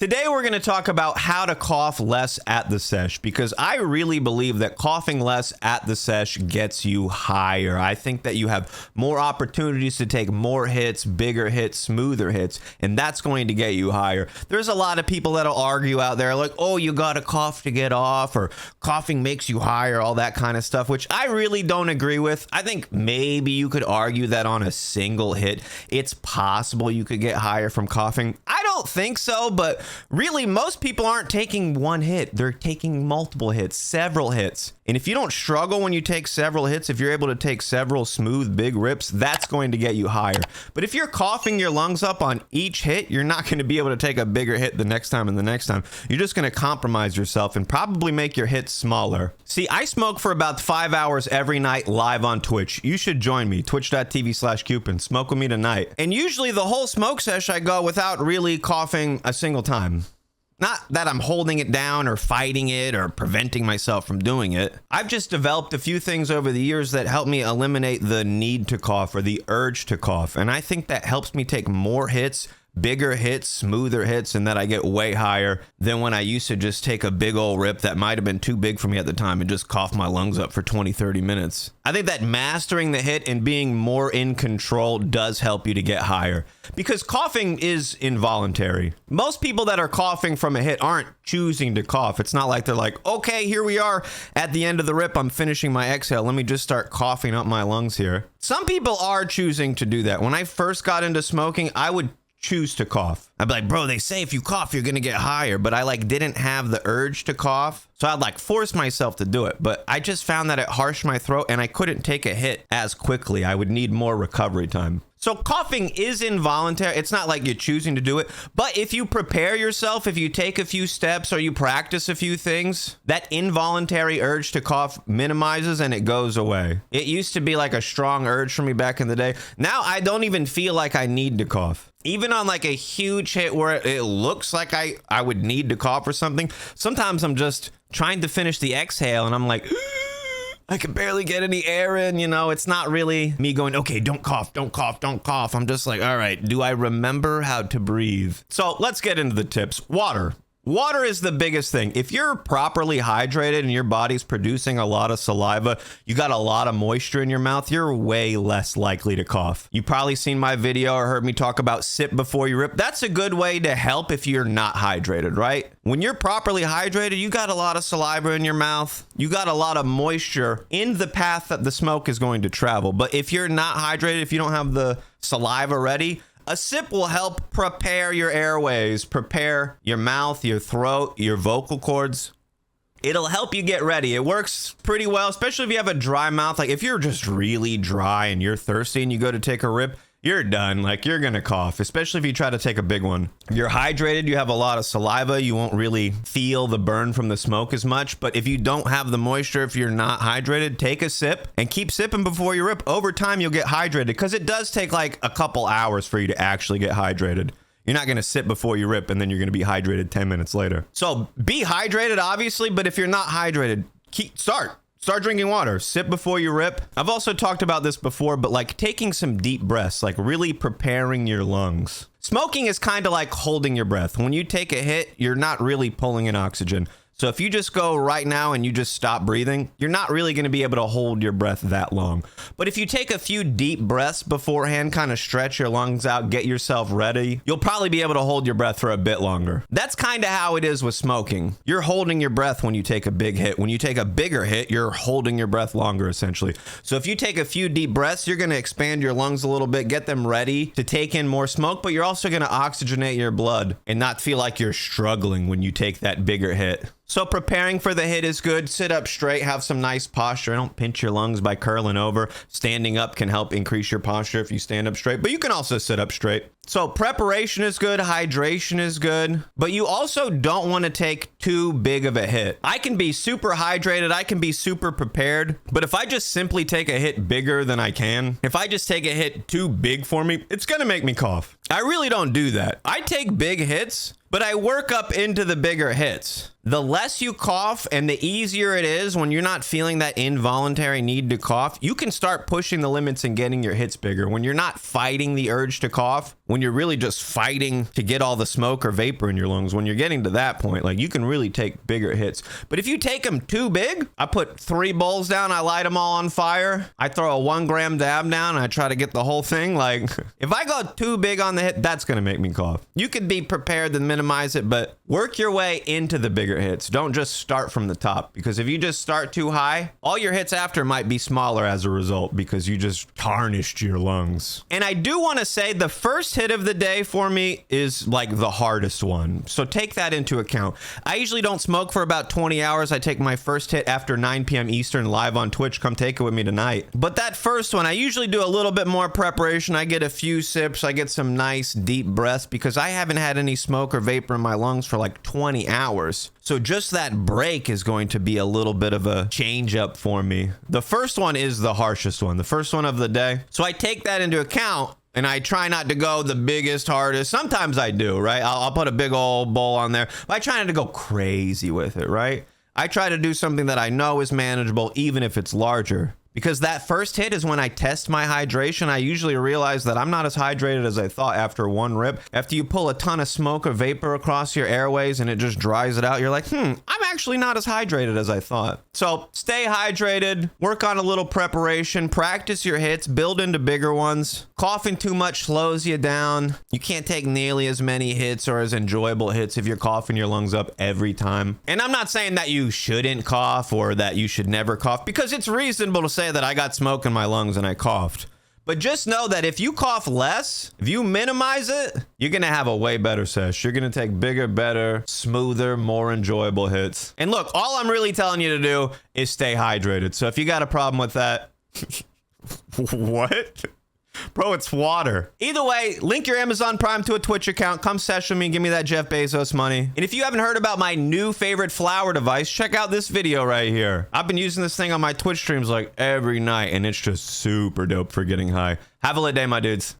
Today we're going to talk about how to cough less at the sesh, because I really believe that coughing less at the sesh gets you higher. I think that you have more opportunities to take more hits, bigger hits, smoother hits, and that's going to get you higher. There's a lot of people that'll argue out there like, oh, you got to cough to get off, or coughing makes you higher, all that kind of stuff, which I really don't agree with. I think maybe you could argue that on a single hit, it's possible you could get higher from coughing. I don't think so, but really, most people aren't taking one hit. They're taking multiple hits, several hits. And if you don't struggle when you take several hits, if you're able to take several smooth, big rips, that's going to get you higher. But if you're coughing your lungs up on each hit, you're not going to be able to take a bigger hit the next time and the next time. You're just going to compromise yourself and probably make your hits smaller. See, I smoke for about 5 hours every night live on Twitch. You should join me, twitch.tv/Cewpins. Smoke with me tonight. And usually the whole smoke sesh I go without really coughing a single time. Not that I'm holding it down or fighting it or preventing myself from doing it. I've just developed a few things over the years that help me eliminate the need to cough or the urge to cough. And I think that helps me take more hits, bigger hits, smoother hits, and that I get way higher than when I used to just take a big old rip that might have been too big for me at the time and just cough my lungs up for 20-30 minutes. I think that mastering the hit and being more in control does help you to get higher, because coughing is involuntary. Most people that are coughing from a hit aren't choosing to cough. It's not like they're like, okay, here we are at the end of the rip, I'm finishing my exhale, let me just start coughing up my lungs here. Some people are choosing to do that. When I first got into smoking, I would choose to cough. I'd be like, bro, they say if you cough, you're gonna get higher, but I didn't have the urge to cough. So I'd force myself to do it, but I just found that it harshed my throat and I couldn't take a hit as quickly. I would need more recovery time. So coughing is involuntary. It's not like you're choosing to do it, but if you prepare yourself, if you take a few steps or you practice a few things, that involuntary urge to cough minimizes and it goes away. It used to be like a strong urge for me back in the day. Now I don't even feel like I need to cough. Even on a huge hit where it looks like I would need to cough or something, sometimes I'm just trying to finish the exhale and I'm like, I can barely get any air in, it's not really me going, okay, don't cough, don't cough, don't cough. I'm just like, all right, do I remember how to breathe? So let's get into the tips. Water. Water is the biggest thing. If you're properly hydrated and your body's producing a lot of saliva, you got a lot of moisture in your mouth, you're way less likely to cough. You've probably seen my video or heard me talk about sip before you rip. That's a good way to help if you're not hydrated, right? When you're properly hydrated, you got a lot of saliva in your mouth. You got a lot of moisture in the path that the smoke is going to travel. But if you're not hydrated, if you don't have the saliva ready, a sip will help prepare your airways, prepare your mouth, your throat, your vocal cords. It'll help you get ready. It works pretty well, especially if you have a dry mouth. If you're just really dry and you're thirsty and you go to take a rip, you're done. You're gonna cough, especially if you try to take a big one. If you're hydrated, you have a lot of saliva, you won't really feel the burn from the smoke as much. But if you don't have the moisture, if you're not hydrated, take a sip and keep sipping before you rip. Over time, you'll get hydrated, because it does take a couple hours for you to actually get hydrated. You're not going to sip before you rip and then you're going to be hydrated 10 minutes later. So be hydrated, obviously, but if you're not hydrated, Start drinking water. Sip before you rip. I've also talked about this before, but taking some deep breaths, really preparing your lungs. Smoking is kind of like holding your breath. When you take a hit, you're not really pulling in oxygen. So if you just go right now and you just stop breathing, you're not really going to be able to hold your breath that long. But if you take a few deep breaths beforehand, kind of stretch your lungs out, get yourself ready, you'll probably be able to hold your breath for a bit longer. That's kind of how it is with smoking. You're holding your breath when you take a big hit. When you take a bigger hit, you're holding your breath longer, essentially. So if you take a few deep breaths, you're going to expand your lungs a little bit, get them ready to take in more smoke, but you're also going to oxygenate your blood and not feel like you're struggling when you take that bigger hit. So preparing for the hit is good. Sit up straight, have some nice posture. Don't pinch your lungs by curling over. Standing up can help increase your posture if you stand up straight, but you can also sit up straight. So preparation is good, hydration is good, but you also don't want to take too big of a hit. I can be super hydrated, I can be super prepared, but if I just simply take a hit bigger than I can, if I just take a hit too big for me, it's gonna make me cough. I really don't do that. I take big hits, but I work up into the bigger hits. the less you cough and the easier it is when you're not feeling that involuntary need to cough, you can start pushing the limits and getting your hits bigger. When you're not fighting the urge to cough, when you're really just fighting to get all the smoke or vapor in your lungs, when you're getting to that point, like, you can really take bigger hits. But if you take them too big, I put 3 bowls down, I light them all on fire, I throw a 1 gram dab down, and I try to get the whole thing. Like, if I go too big on the hit, that's gonna make me cough. You could be prepared to minimize it, but work your way into the bigger hits. Don't just start from the top, because if you just start too high, all your hits after might be smaller as a result, because you just tarnished your lungs. And I do want to say the first hit of the day for me is like the hardest one, so take that into account. I usually don't smoke for about 20 hours. I take my first hit after 9 p.m. Eastern live on Twitch. Come take it with me tonight. But that first one, I usually do a little bit more preparation. I get a few sips, I get some nice deep breaths, because I haven't had any smoke or vapor in my lungs for like 20 hours. So just that break is going to be a little bit of a change up for me. The first one is the harshest one, the first one of the day. So I take that into account, and I try not to go the biggest, hardest. Sometimes I do, right? I'll put a big old bowl on there, but I try not to go crazy with it, right? I try to do something that I know is manageable, even if it's larger. Because that first hit is when I test my hydration. I usually realize that I'm not as hydrated as I thought after one rip. After you pull a ton of smoke or vapor across your airways and it just dries it out, you're like, I'm actually not as hydrated as I thought. So stay hydrated, work on a little preparation, practice your hits, build into bigger ones. Coughing too much slows you down. You can't take nearly as many hits or as enjoyable hits if you're coughing your lungs up every time. And I'm not saying that you shouldn't cough or that you should never cough, because it's reasonable to say that I got smoke in my lungs and I coughed. But just know that if you cough less, if you minimize it, you're gonna have a way better sesh. You're gonna take bigger, better, smoother, more enjoyable hits. And look, all I'm really telling you to do is stay hydrated. So if you got a problem with that, what? Bro, it's water. Either way, link your Amazon Prime to a Twitch account. Come sesh with me and give me that Jeff Bezos money. And if you haven't heard about my new favorite flower device, check out this video right here. I've been using this thing on my Twitch streams like every night, and it's just super dope for getting high. Have a lit day, my dudes.